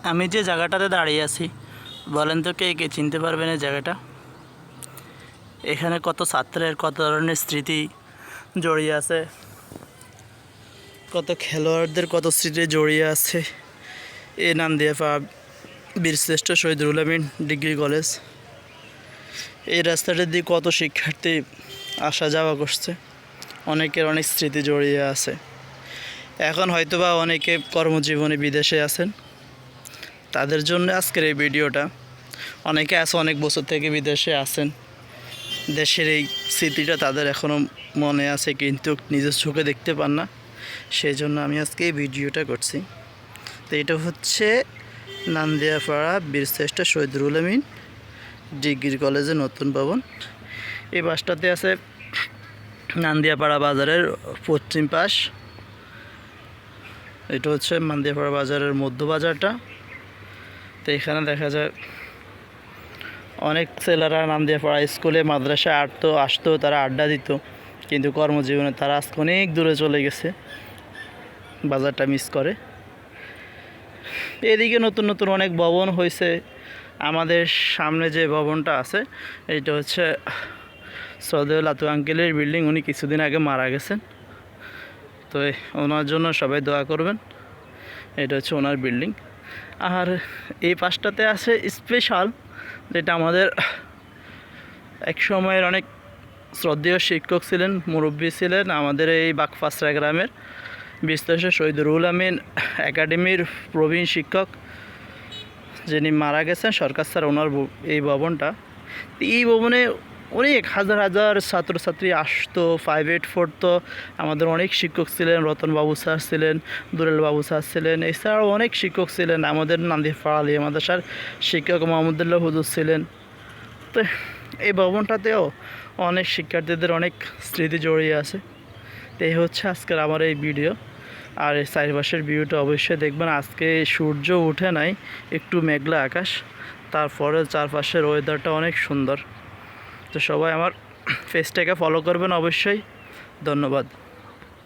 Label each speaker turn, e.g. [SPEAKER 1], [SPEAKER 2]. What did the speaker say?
[SPEAKER 1] আমি যে জায়গাটাতে দাঁড়িয়ে আছি, বলেন তো কে কে চিনতে পারবেন এই জায়গাটা? এখানে কত ছাত্রের কত ধরনের স্মৃতি জড়িয়ে আছে, কত খেলোয়াড়দের কত স্মৃতি জড়িয়ে আছে। এ নান্দিয়াপাড়া বীরশ্রেষ্ঠ শহীদ রুহুল আমিন ডিগ্রি কলেজ। এই রাস্তাটার দিয়ে কত শিক্ষার্থী আসা যাওয়া করছে, অনেকের অনেক স্মৃতি জড়িয়ে আছে। এখন হয়তোবা অনেকে কর্মজীবনে বিদেশে আছেন, তাদের জন্য আজকের এই ভিডিওটা। অনেকে আছে অনেক বছর থেকে বিদেশে আছেন, দেশের এই স্মৃতিটা তাদের এখনও মনে আছে, কিন্তু নিজের চোখে দেখতে পান না। সেই জন্য আমি আজকে এই ভিডিওটা করছি। তো এটা হচ্ছে নান্দিয়াপাড়া বীরশ্রেষ্ঠ শহীদ রুহুল আমিন ডিগ্রি কলেজের নতুন ভবন। এই বাসটাতে আছে নান্দিয়াপাড়া বাজারের পশ্চিম পাশ। এটা হচ্ছে নান্দিয়াপাড়া বাজারের মধ্য বাজারটা। তো এখানে দেখা যায় অনেক ছেলেরা নান্দিয়াপাড়া স্কুলে মাদ্রাসায় আসতো, তারা আড্ডা দিত, কিন্তু কর্মজীবনে তারা আজকে অনেক দূরে চলে গেছে, বাজারটা মিস করে। এদিকে নতুন নতুন অনেক ভবন হয়েছে। আমাদের সামনে যে ভবনটা আছে, এটা হচ্ছে শ্রদ্ধেয় লাতু আঙ্কেলের বিল্ডিং। উনি কিছুদিন আগে মারা গেছেন, তো ওনার জন্য সবাই দোয়া করবেন। এটা হচ্ছে ওনার বিল্ডিং। আর এই পাশটাতে আছে স্পেশাল, যেটা আমাদের এক সময়ের অনেক শ্রদ্ধেয় শিক্ষক ছিলেন, মুরব্বী ছিলেন আমাদের এই বাগফাসরা গ্রামের বীরশ্রেষ্ঠ শহীদ রুহুল আমিন একাডেমির প্রবীণ শিক্ষক, যিনি মারা গেছেন সরকার স্যার, ওনার এই ভবনটা। এই ভবনে অনেক হাজার হাজার ছাত্রছাত্রী আসতো, 5-8 পড়তো। আমাদের অনেক শিক্ষক ছিলেন, রতন বাবু স্যার ছিলেন, দুলাল বাবু স্যার ছিলেন, এছাড়াও অনেক শিক্ষক ছিলেন। আমাদের নান্দিয়াপাড়া আলিয়া মাদ্রাসার শিক্ষক মোহাম্মদুল্লাহ হুজুর ছিলেন। তো এই ভবনটাতেও অনেক শিক্ষার্থীদের অনেক স্মৃতি জড়িয়ে আছে। তো এই হচ্ছে আজকের আমার এই ভিডিও। আর এই চারপাশের ভিউটা অবশ্যই দেখবেন। আজকে সূর্য উঠে নাই, একটু মেঘলা আকাশ, তারপরে চারপাশের ওয়েদারটা অনেক সুন্দর। তো সবাই আমার পেজটাকে ফলো করবেন অবশ্যই। ধন্যবাদ।